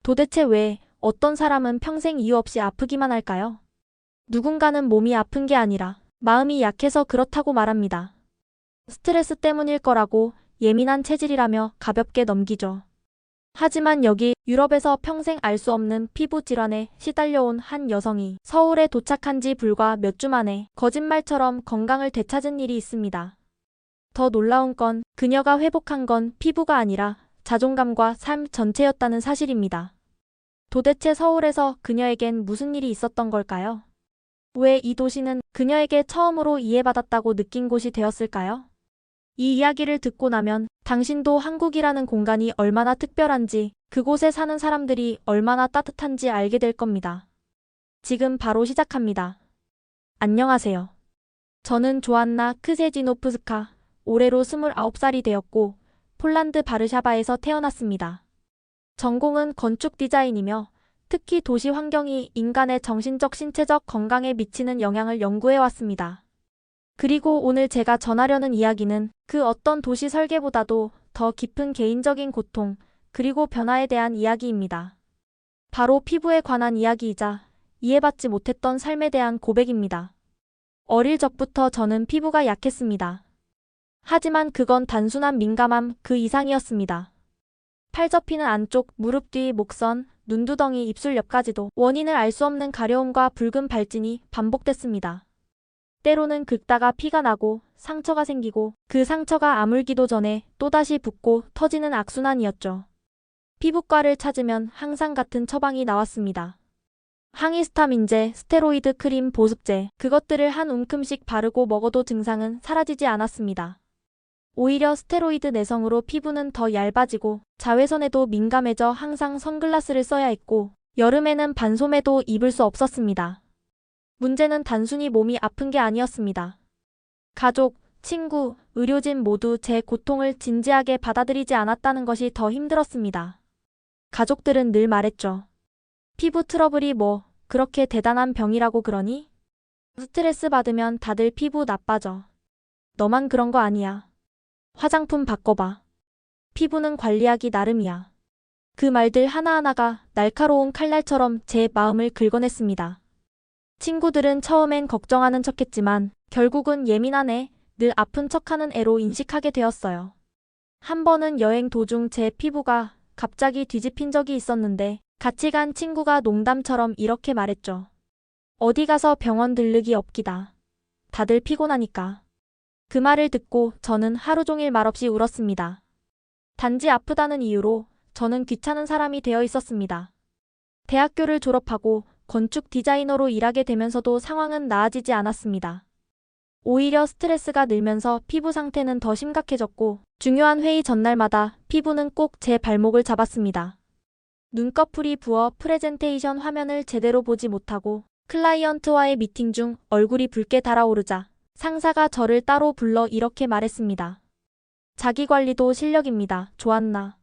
도대체 왜 어떤 사람은 평생 이유 없이 아프기만 할까요? 누군가는 몸이 아픈 게 아니라 마음이 약해서 그렇다고 말합니다. 스트레스 때문일 거라고 예민한 체질이라며 가볍게 넘기죠. 하지만 여기 유럽에서 평생 알 수 없는 피부 질환에 시달려온 한 여성이 서울에 도착한 지 불과 몇 주 만에 거짓말처럼 건강을 되찾은 일이 있습니다. 더 놀라운 건 그녀가 회복한 건 피부가 아니라 자존감과 삶 전체였다는 사실입니다. 도대체 서울에서 그녀에겐 무슨 일이 있었던 걸까요? 왜 이 도시는 그녀에게 처음으로 이해받았다고 느낀 곳이 되었을까요? 이 이야기를 듣고 나면 당신도 한국이라는 공간이 얼마나 특별한지, 그곳에 사는 사람들이 얼마나 따뜻한지 알게 될 겁니다. 지금 바로 시작합니다. 안녕하세요. 저는 조안나 크세지노프스카, 올해로 29살이 되었고 폴란드 바르샤바에서 태어났습니다. 전공은 건축 디자인이며 특히 도시 환경이 인간의 정신적 신체적 건강에 미치는 영향을 연구해 왔습니다. 그리고 오늘 제가 전하려는 이야기는 그 어떤 도시 설계보다도 더 깊은 개인적인 고통, 그리고 변화에 대한 이야기입니다. 바로 피부에 관한 이야기이자 이해받지 못했던 삶에 대한 고백입니다. 어릴 적부터 저는 피부가 약했습니다. 하지만 그건 단순한 민감함 그 이상이었습니다. 팔 접히는 안쪽, 무릎 뒤, 목선, 눈두덩이, 입술 옆까지도 원인을 알 수 없는 가려움과 붉은 발진이 반복됐습니다. 때로는 긁다가 피가 나고 상처가 생기고 그 상처가 아물기도 전에 또다시 붓고 터지는 악순환이었죠. 피부과를 찾으면 항상 같은 처방이 나왔습니다. 항히스타민제, 스테로이드 크림, 보습제, 그것들을 한 움큼씩 바르고 먹어도 증상은 사라지지 않았습니다. 오히려 스테로이드 내성으로 피부는 더 얇아지고 자외선에도 민감해져 항상 선글라스를 써야 했고 여름에는 반소매도 입을 수 없었습니다. 문제는 단순히 몸이 아픈 게 아니었습니다. 가족, 친구, 의료진 모두 제 고통을 진지하게 받아들이지 않았다는 것이 더 힘들었습니다. 가족들은 늘 말했죠. 피부 트러블이 뭐 그렇게 대단한 병이라고 그러니? 스트레스 받으면 다들 피부 나빠져. 너만 그런 거 아니야. 화장품 바꿔봐. 피부는 관리하기 나름이야. 그 말들 하나하나가 날카로운 칼날처럼 제 마음을 긁어냈습니다. 친구들은 처음엔 걱정하는 척했지만 결국은 예민한 애, 늘 아픈 척하는 애로 인식하게 되었어요. 한 번은 여행 도중 제 피부가 갑자기 뒤집힌 적이 있었는데 같이 간 친구가 농담처럼 이렇게 말했죠. 어디 가서 병원 들르기 없기다. 다들 피곤하니까. 그 말을 듣고 저는 하루 종일 말없이 울었습니다. 단지 아프다는 이유로 저는 귀찮은 사람이 되어 있었습니다. 대학교를 졸업하고 건축 디자이너로 일하게 되면서도 상황은 나아지지 않았습니다. 오히려 스트레스가 늘면서 피부 상태는 더 심각해졌고 중요한 회의 전날마다 피부는 꼭 제 발목을 잡았습니다. 눈꺼풀이 부어 프레젠테이션 화면을 제대로 보지 못하고 클라이언트와의 미팅 중 얼굴이 붉게 달아오르자 상사가 저를 따로 불러 이렇게 말했습니다. 자기관리도 실력입니다. 조안나.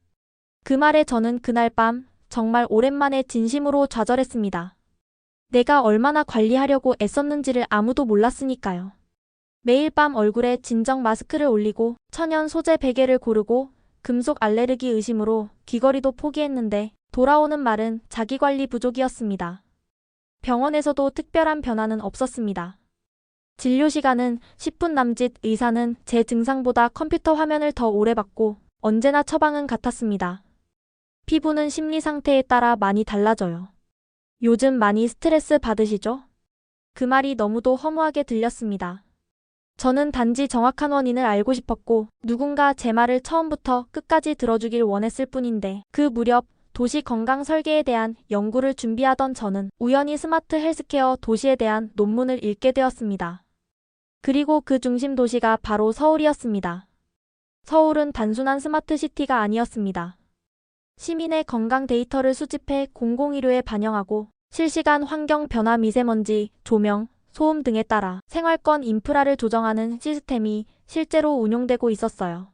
그 말에 저는 그날 밤 정말 오랜만에 진심으로 좌절했습니다. 내가 얼마나 관리하려고 애썼는지를 아무도 몰랐으니까요. 매일 밤 얼굴에 진정 마스크를 올리고 천연 소재 베개를 고르고 금속 알레르기 의심으로 귀걸이도 포기했는데 돌아오는 말은 자기관리 부족이었습니다. 병원에서도 특별한 변화는 없었습니다. 진료 시간은 10분 남짓, 의사는 제 증상보다 컴퓨터 화면을 더 오래 봤고 언제나 처방은 같았습니다. 피부는 심리 상태에 따라 많이 달라져요. 요즘 많이 스트레스 받으시죠? 그 말이 너무도 허무하게 들렸습니다. 저는 단지 정확한 원인을 알고 싶었고 누군가 제 말을 처음부터 끝까지 들어주길 원했을 뿐인데 그 무렵 도시 건강 설계에 대한 연구를 준비하던 저는 우연히 스마트 헬스케어 도시에 대한 논문을 읽게 되었습니다. 그리고 그 중심 도시가 바로 서울이었습니다. 서울은 단순한 스마트 시티가 아니었습니다. 시민의 건강 데이터를 수집해 공공의료에 반영하고 실시간 환경 변화 미세먼지, 조명, 소음 등에 따라 생활권 인프라를 조정하는 시스템이 실제로 운용되고 있었어요.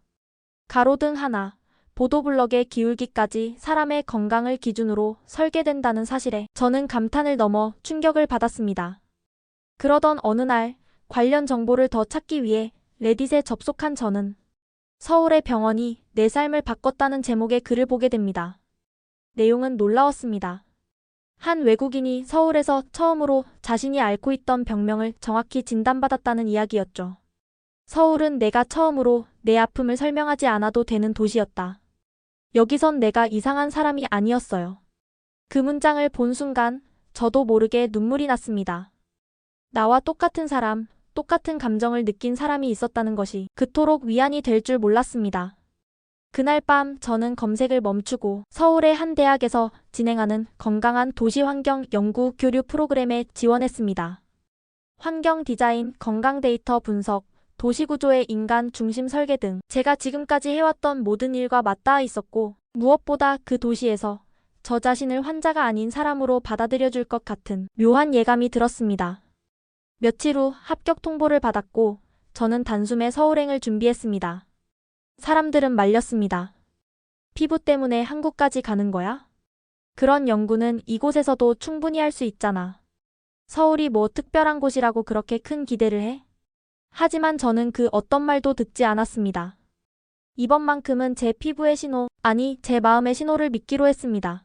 가로등 하나, 보도블럭의 기울기까지 사람의 건강을 기준으로 설계된다는 사실에 저는 감탄을 넘어 충격을 받았습니다. 그러던 어느 날 관련 정보를 더 찾기 위해 레딧에 접속한 저는 서울의 병원이 내 삶을 바꿨다는 제목의 글을 보게 됩니다. 내용은 놀라웠습니다. 한 외국인이 서울에서 처음으로 자신이 앓고 있던 병명을 정확히 진단받았다는 이야기였죠. 서울은 내가 처음으로 내 아픔을 설명하지 않아도 되는 도시였다. 여기선 내가 이상한 사람이 아니었어요. 그 문장을 본 순간 저도 모르게 눈물이 났습니다. 나와 똑같은 사람, 똑같은 감정을 느낀 사람이 있었다는 것이 그토록 위안이 될 줄 몰랐습니다. 그날 밤 저는 검색을 멈추고 서울의 한 대학에서 진행하는 건강한 도시 환경 연구 교류 프로그램에 지원했습니다. 환경 디자인, 건강 데이터 분석, 도시구조의 인간 중심 설계 등 제가 지금까지 해왔던 모든 일과 맞닿아 있었고, 무엇보다 그 도시에서 저 자신을 환자가 아닌 사람으로 받아들여줄 것 같은 묘한 예감이 들었습니다. 며칠 후 합격 통보를 받았고 저는 단숨에 서울행을 준비했습니다. 사람들은 말렸습니다. 피부 때문에 한국까지 가는 거야? 그런 연구는 이곳에서도 충분히 할 수 있잖아. 서울이 뭐 특별한 곳이라고 그렇게 큰 기대를 해? 하지만 저는 그 어떤 말도 듣지 않았습니다. 이번만큼은 제 피부의 신호, 아니 제 마음의 신호를 믿기로 했습니다.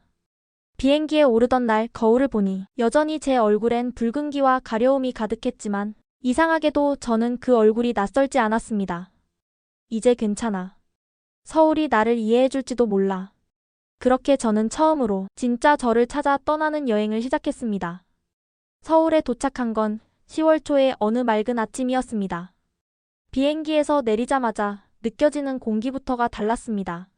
비행기에 오르던 날 거울을 보니 여전히 제 얼굴엔 붉은기와 가려움이 가득했지만 이상하게도 저는 그 얼굴이 낯설지 않았습니다. 이제 괜찮아. 서울이 나를 이해해줄지도 몰라. 그렇게 저는 처음으로 진짜 저를 찾아 떠나는 여행을 시작했습니다. 서울에 도착한 건 10월 초의 어느 맑은 아침이었습니다. 비행기에서 내리자마자 느껴지는 공기부터가 달랐습니다.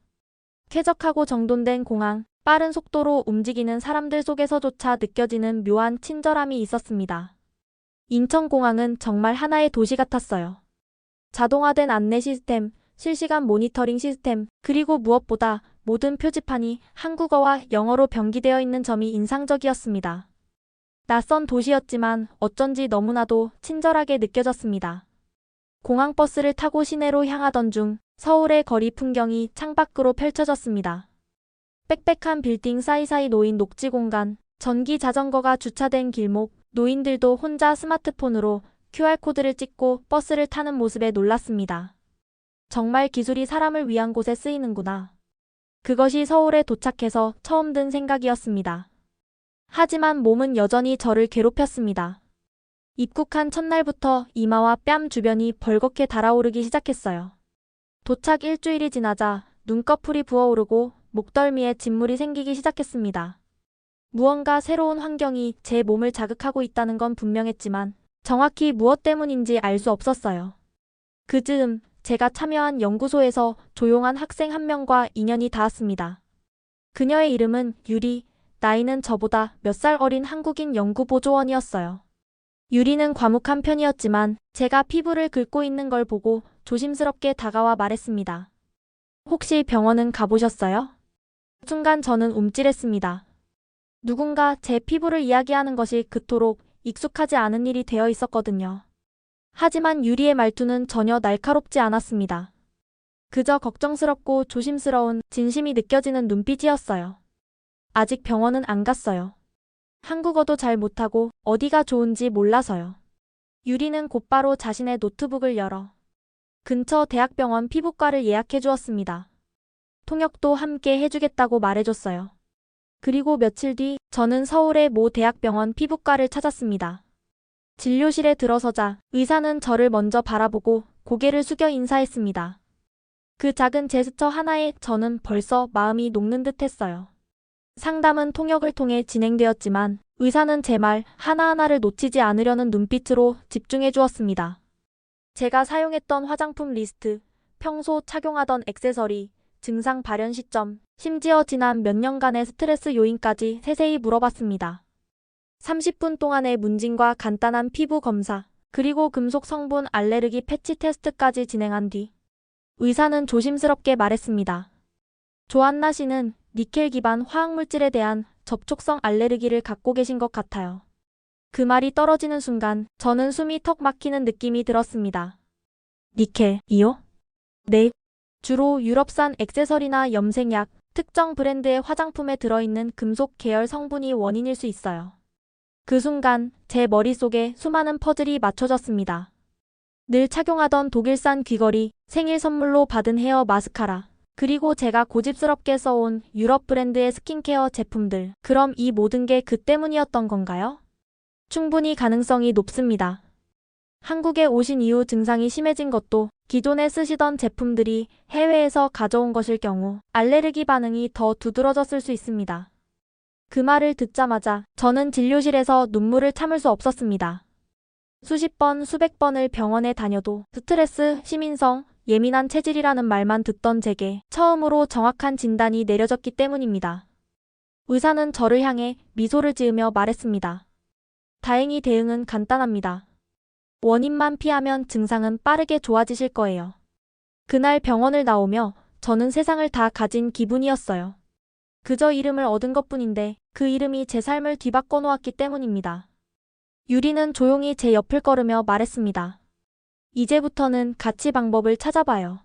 쾌적하고 정돈된 공항, 빠른 속도로 움직이는 사람들 속에서조차 느껴지는 묘한 친절함이 있었습니다. 인천공항은 정말 하나의 도시 같았어요. 자동화된 안내 시스템, 실시간 모니터링 시스템, 그리고 무엇보다 모든 표지판이 한국어와 영어로 병기되어 있는 점이 인상적이었습니다. 낯선 도시였지만 어쩐지 너무나도 친절하게 느껴졌습니다. 공항버스를 타고 시내로 향하던 중 서울의 거리 풍경이 창밖으로 펼쳐졌습니다. 빽빽한 빌딩 사이사이 놓인 녹지 공간, 전기 자전거가 주차된 길목, 노인들도 혼자 스마트폰으로 QR코드를 찍고 버스를 타는 모습에 놀랐습니다. 정말 기술이 사람을 위한 곳에 쓰이는구나. 그것이 서울에 도착해서 처음 든 생각이었습니다. 하지만 몸은 여전히 저를 괴롭혔습니다. 입국한 첫날부터 이마와 뺨 주변이 벌겋게 달아오르기 시작했어요. 도착 일주일이 지나자 눈꺼풀이 부어오르고 목덜미에 진물이 생기기 시작했습니다. 무언가 새로운 환경이 제 몸을 자극하고 있다는 건 분명했지만 정확히 무엇 때문인지 알 수 없었어요. 그 즈음 제가 참여한 연구소에서 조용한 학생 한 명과 인연이 닿았습니다. 그녀의 이름은 유리, 나이는 저보다 몇 살 어린 한국인 연구보조원이었어요. 유리는 과묵한 편이었지만 제가 피부를 긁고 있는 걸 보고 조심스럽게 다가와 말했습니다. 혹시 병원은 가보셨어요? 순간 저는 움찔했습니다. 누군가 제 피부를 이야기하는 것이 그토록 익숙하지 않은 일이 되어 있었거든요. 하지만 유리의 말투는 전혀 날카롭지 않았습니다. 그저 걱정스럽고 조심스러운 진심이 느껴지는 눈빛이었어요. 아직 병원은 안 갔어요. 한국어도 잘 못하고 어디가 좋은지 몰라서요. 유리는 곧바로 자신의 노트북을 열어 근처 대학병원 피부과를 예약해 주었습니다. 통역도 함께 해주겠다고 말해줬어요. 그리고 며칠 뒤 저는 서울의 모 대학병원 피부과를 찾았습니다. 진료실에 들어서자 의사는 저를 먼저 바라보고 고개를 숙여 인사했습니다. 그 작은 제스처 하나에 저는 벌써 마음이 녹는 듯 했어요. 상담은 통역을 통해 진행되었지만 의사는 제 말 하나하나를 놓치지 않으려는 눈빛으로 집중해 주었습니다. 제가 사용했던 화장품 리스트, 평소 착용하던 액세서리, 증상 발현 시점, 심지어 지난 몇 년간의 스트레스 요인까지 세세히 물어봤습니다. 30분 동안의 문진과 간단한 피부 검사, 그리고 금속 성분 알레르기 패치 테스트까지 진행한 뒤 의사는 조심스럽게 말했습니다. 조안나 씨는 니켈 기반 화학물질에 대한 접촉성 알레르기를 갖고 계신 것 같아요. 그 말이 떨어지는 순간 저는 숨이 턱 막히는 느낌이 들었습니다. 니켈이요? 네. 주로 유럽산 액세서리나 염색약, 특정 브랜드의 화장품에 들어있는 금속 계열 성분이 원인일 수 있어요. 그 순간 제 머릿속에 수많은 퍼즐이 맞춰졌습니다. 늘 착용하던 독일산 귀걸이, 생일 선물로 받은 헤어 마스카라, 그리고 제가 고집스럽게 써온 유럽 브랜드의 스킨케어 제품들. 그럼 이 모든 게 그 때문이었던 건가요? 충분히 가능성이 높습니다. 한국에 오신 이후 증상이 심해진 것도 기존에 쓰시던 제품들이 해외에서 가져온 것일 경우 알레르기 반응이 더 두드러졌을 수 있습니다. 그 말을 듣자마자 저는 진료실에서 눈물을 참을 수 없었습니다. 수십 번, 수백 번을 병원에 다녀도 스트레스, 시민성, 예민한 체질이라는 말만 듣던 제게 처음으로 정확한 진단이 내려졌기 때문입니다. 의사는 저를 향해 미소를 지으며 말했습니다. 다행히 대응은 간단합니다. 원인만 피하면 증상은 빠르게 좋아지실 거예요. 그날 병원을 나오며 저는 세상을 다 가진 기분이었어요. 그저 이름을 얻은 것뿐인데 그 이름이 제 삶을 뒤바꿔 놓았기 때문입니다. 유리는 조용히 제 옆을 걸으며 말했습니다. 이제부터는 같이 방법을 찾아봐요.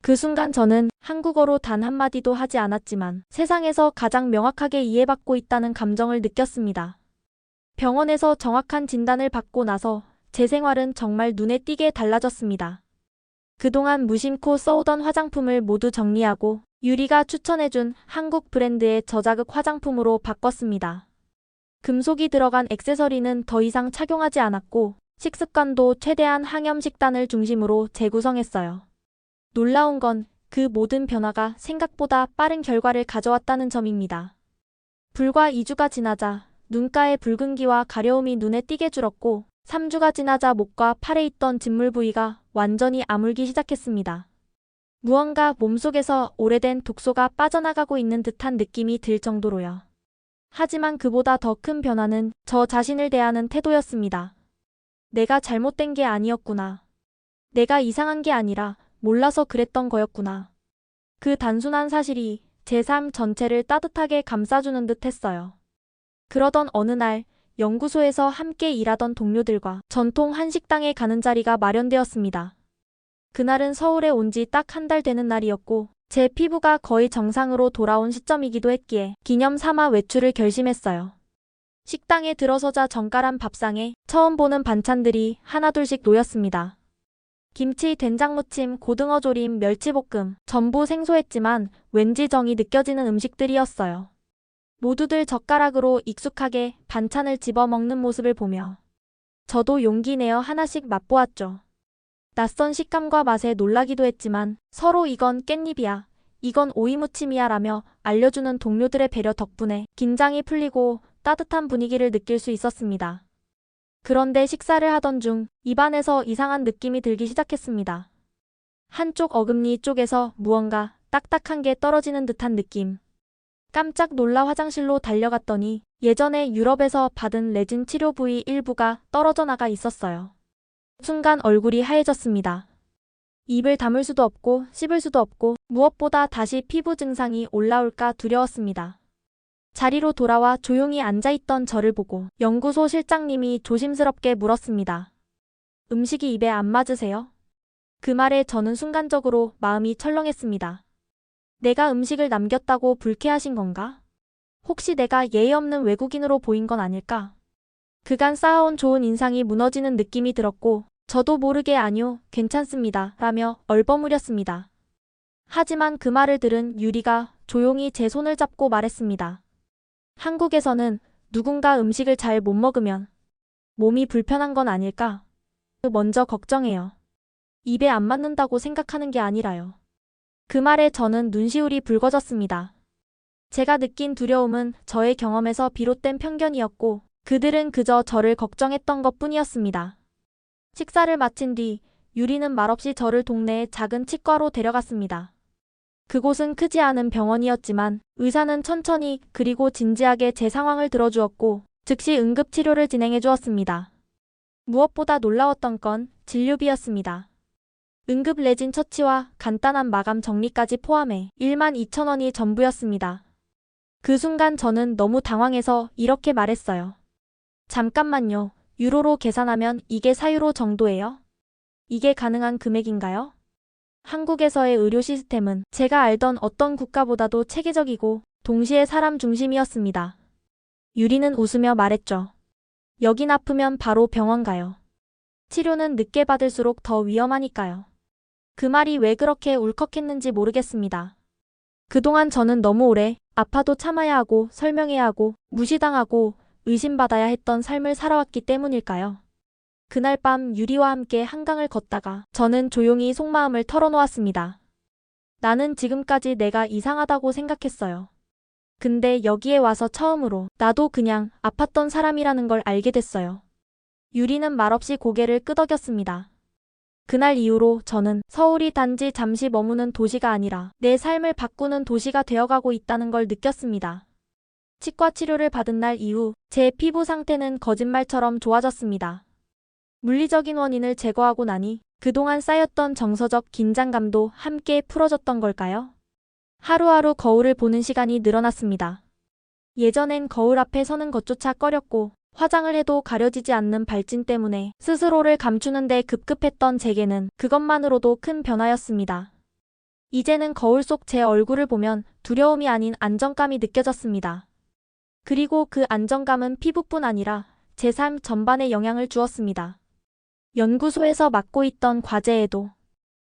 그 순간 저는 한국어로 단 한마디도 하지 않았지만 세상에서 가장 명확하게 이해받고 있다는 감정을 느꼈습니다. 병원에서 정확한 진단을 받고 나서 제 생활은 정말 눈에 띄게 달라졌습니다. 그동안 무심코 써오던 화장품을 모두 정리하고 유리가 추천해준 한국 브랜드의 저자극 화장품으로 바꿨습니다. 금속이 들어간 액세서리는 더 이상 착용하지 않았고 식습관도 최대한 항염식단을 중심으로 재구성했어요. 놀라운 건 그 모든 변화가 생각보다 빠른 결과를 가져왔다는 점입니다. 불과 2주가 지나자 눈가의 붉은기와 가려움이 눈에 띄게 줄었고 3주가 지나자 목과 팔에 있던 진물 부위가 완전히 아물기 시작했습니다. 무언가 몸속에서 오래된 독소가 빠져나가고 있는 듯한 느낌이 들 정도로요. 하지만 그보다 더 큰 변화는 저 자신을 대하는 태도였습니다. 내가 잘못된 게 아니었구나. 내가 이상한 게 아니라 몰라서 그랬던 거였구나. 그 단순한 사실이 제 삶 전체를 따뜻하게 감싸주는 듯 했어요. 그러던 어느 날 연구소에서 함께 일하던 동료들과 전통 한식당에 가는 자리가 마련되었습니다. 그날은 서울에 온 지 딱 한 달 되는 날이었고 제 피부가 거의 정상으로 돌아온 시점이기도 했기에 기념 삼아 외출을 결심했어요. 식당에 들어서자 정갈한 밥상에 처음 보는 반찬들이 하나둘씩 놓였습니다. 김치, 된장무침, 고등어 조림, 멸치볶음, 전부 생소했지만 왠지 정이 느껴지는 음식들이었어요. 모두들 젓가락으로 익숙하게 반찬을 집어먹는 모습을 보며 저도 용기 내어 하나씩 맛보았죠. 낯선 식감과 맛에 놀라기도 했지만 서로 이건 깻잎이야, 이건 오이무침이야 라며 알려주는 동료들의 배려 덕분에 긴장이 풀리고 따뜻한 분위기를 느낄 수 있었습니다. 그런데 식사를 하던 중 입안에서 이상한 느낌이 들기 시작했습니다. 한쪽 어금니 쪽에서 무언가 딱딱한 게 떨어지는 듯한 느낌. 깜짝 놀라 화장실로 달려갔더니 예전에 유럽에서 받은 레진 치료 부위 일부가 떨어져 나가 있었어요. 순간 얼굴이 하얘졌습니다. 입을 다물 수도 없고 씹을 수도 없고 무엇보다 다시 피부 증상이 올라올까 두려웠습니다. 자리로 돌아와 조용히 앉아있던 저를 보고 연구소 실장님이 조심스럽게 물었습니다. 음식이 입에 안 맞으세요? 그 말에 저는 순간적으로 마음이 철렁했습니다. 내가 음식을 남겼다고 불쾌하신 건가? 혹시 내가 예의 없는 외국인으로 보인 건 아닐까? 그간 쌓아온 좋은 인상이 무너지는 느낌이 들었고 저도 모르게 아니요, 괜찮습니다 라며 얼버무렸습니다. 하지만 그 말을 들은 유리가 조용히 제 손을 잡고 말했습니다. 한국에서는 누군가 음식을 잘 못 먹으면 몸이 불편한 건 아닐까? 먼저 걱정해요. 입에 안 맞는다고 생각하는 게 아니라요. 그 말에 저는 눈시울이 붉어졌습니다. 제가 느낀 두려움은 저의 경험에서 비롯된 편견이었고 그들은 그저 저를 걱정했던 것뿐이었습니다. 식사를 마친 뒤 유리는 말없이 저를 동네의 작은 치과로 데려갔습니다. 그곳은 크지 않은 병원이었지만 의사는 천천히 그리고 진지하게 제 상황을 들어주었고 즉시 응급치료를 진행해 주었습니다. 무엇보다 놀라웠던 건 진료비였습니다. 응급 레진 처치와 간단한 마감 정리까지 포함해 12,000원이 전부였습니다. 그 순간 저는 너무 당황해서 이렇게 말했어요. 잠깐만요. 유로로 계산하면 이게 4유로 정도예요? 이게 가능한 금액인가요? 한국에서의 의료 시스템은 제가 알던 어떤 국가보다도 체계적이고 동시에 사람 중심이었습니다. 유리는 웃으며 말했죠. 여긴 아프면 바로 병원 가요. 치료는 늦게 받을수록 더 위험하니까요. 그 말이 왜 그렇게 울컥했는지 모르겠습니다. 그동안 저는 너무 오래 아파도 참아야 하고 설명해야 하고 무시당하고 의심받아야 했던 삶을 살아왔기 때문일까요? 그날 밤 유리와 함께 한강을 걷다가 저는 조용히 속마음을 털어놓았습니다. 나는 지금까지 내가 이상하다고 생각했어요. 근데 여기에 와서 처음으로 나도 그냥 아팠던 사람이라는 걸 알게 됐어요. 유리는 말없이 고개를 끄덕였습니다. 그날 이후로 저는 서울이 단지 잠시 머무는 도시가 아니라 내 삶을 바꾸는 도시가 되어가고 있다는 걸 느꼈습니다. 치과 치료를 받은 날 이후 제 피부 상태는 거짓말처럼 좋아졌습니다. 물리적인 원인을 제거하고 나니 그동안 쌓였던 정서적 긴장감도 함께 풀어졌던 걸까요? 하루하루 거울을 보는 시간이 늘어났습니다. 예전엔 거울 앞에 서는 것조차 꺼렸고 화장을 해도 가려지지 않는 발진 때문에 스스로를 감추는데 급급했던 제게는 그것만으로도 큰 변화였습니다. 이제는 거울 속 제 얼굴을 보면 두려움이 아닌 안정감이 느껴졌습니다. 그리고 그 안정감은 피부뿐 아니라 제 삶 전반에 영향을 주었습니다. 연구소에서 맡고 있던 과제에도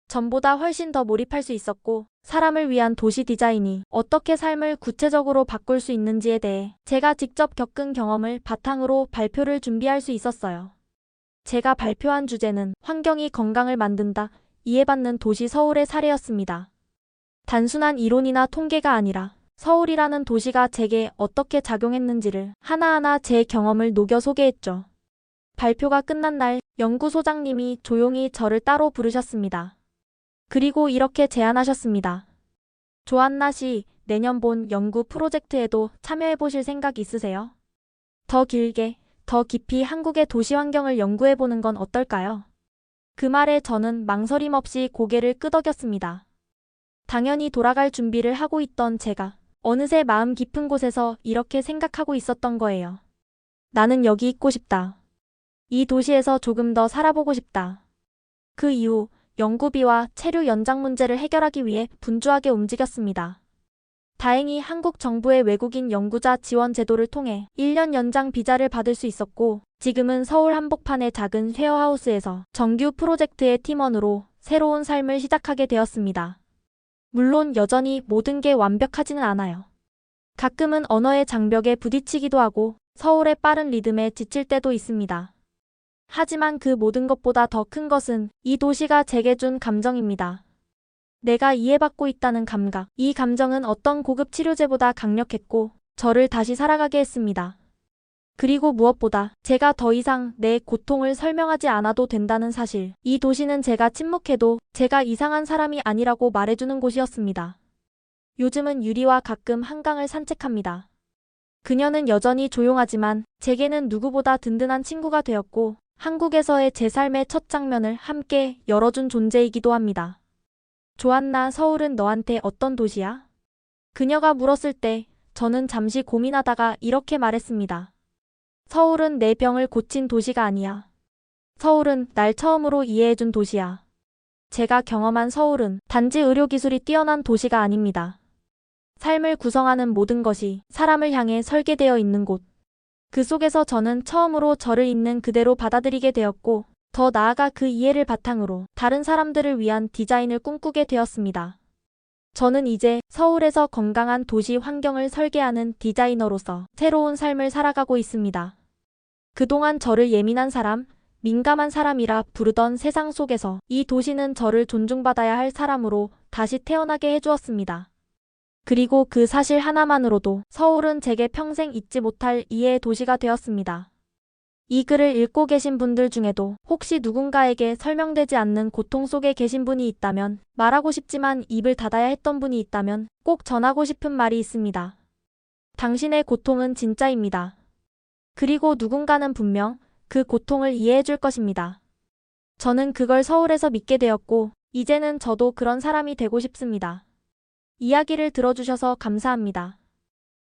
전보다 훨씬 더 몰입할 수 있었고 사람을 위한 도시 디자인이 어떻게 삶을 구체적으로 바꿀 수 있는지에 대해 제가 직접 겪은 경험을 바탕으로 발표를 준비할 수 있었어요. 제가 발표한 주제는 환경이 건강을 만든다, 이해받는 도시 서울의 사례였습니다. 단순한 이론이나 통계가 아니라 서울이라는 도시가 제게 어떻게 작용했는지를 하나하나 제 경험을 녹여 소개했죠. 발표가 끝난 날 연구소장님이 조용히 저를 따로 부르셨습니다. 그리고 이렇게 제안하셨습니다. 조한나 씨, 내년 본 연구 프로젝트에도 참여해보실 생각 있으세요? 더 길게, 더 깊이 한국의 도시 환경을 연구해보는 건 어떨까요? 그 말에 저는 망설임 없이 고개를 끄덕였습니다. 당연히 돌아갈 준비를 하고 있던 제가 어느새 마음 깊은 곳에서 이렇게 생각하고 있었던 거예요. 나는 여기 있고 싶다. 이 도시에서 조금 더 살아보고 싶다. 그 이후 연구비와 체류 연장 문제를 해결하기 위해 분주하게 움직였습니다. 다행히 한국 정부의 외국인 연구자 지원 제도를 통해 1년 연장 비자를 받을 수 있었고 지금은 서울 한복판의 작은 쉐어하우스에서 정규 프로젝트의 팀원으로 새로운 삶을 시작하게 되었습니다. 물론 여전히 모든 게 완벽하지는 않아요. 가끔은 언어의 장벽에 부딪히기도 하고 서울의 빠른 리듬에 지칠 때도 있습니다. 하지만 그 모든 것보다 더 큰 것은 이 도시가 제게 준 감정입니다. 내가 이해받고 있다는 감각. 이 감정은 어떤 고급 치료제보다 강력했고 저를 다시 살아가게 했습니다. 그리고 무엇보다 제가 더 이상 내 고통을 설명하지 않아도 된다는 사실. 이 도시는 제가 침묵해도 제가 이상한 사람이 아니라고 말해주는 곳이었습니다. 요즘은 유리와 가끔 한강을 산책합니다. 그녀는 여전히 조용하지만 제게는 누구보다 든든한 친구가 되었고 한국에서의 제 삶의 첫 장면을 함께 열어준 존재이기도 합니다. 조한나, 서울은 너한테 어떤 도시야? 그녀가 물었을 때 저는 잠시 고민하다가 이렇게 말했습니다. 서울은 내 병을 고친 도시가 아니야. 서울은 날 처음으로 이해해준 도시야. 제가 경험한 서울은 단지 의료기술이 뛰어난 도시가 아닙니다. 삶을 구성하는 모든 것이 사람을 향해 설계되어 있는 곳. 그 속에서 저는 처음으로 저를 있는 그대로 받아들이게 되었고 더 나아가 그 이해를 바탕으로 다른 사람들을 위한 디자인을 꿈꾸게 되었습니다. 저는 이제 서울에서 건강한 도시 환경을 설계하는 디자이너로서 새로운 삶을 살아가고 있습니다. 그동안 저를 예민한 사람, 민감한 사람이라 부르던 세상 속에서 이 도시는 저를 존중받아야 할 사람으로 다시 태어나게 해주었습니다. 그리고 그 사실 하나만으로도 서울은 제게 평생 잊지 못할 이해의 도시가 되었습니다. 이 글을 읽고 계신 분들 중에도 혹시 누군가에게 설명되지 않는 고통 속에 계신 분이 있다면, 말하고 싶지만 입을 닫아야 했던 분이 있다면 꼭 전하고 싶은 말이 있습니다. 당신의 고통은 진짜입니다. 그리고 누군가는 분명 그 고통을 이해해 줄 것입니다. 저는 그걸 서울에서 믿게 되었고 이제는 저도 그런 사람이 되고 싶습니다. 이야기를 들어주셔서 감사합니다.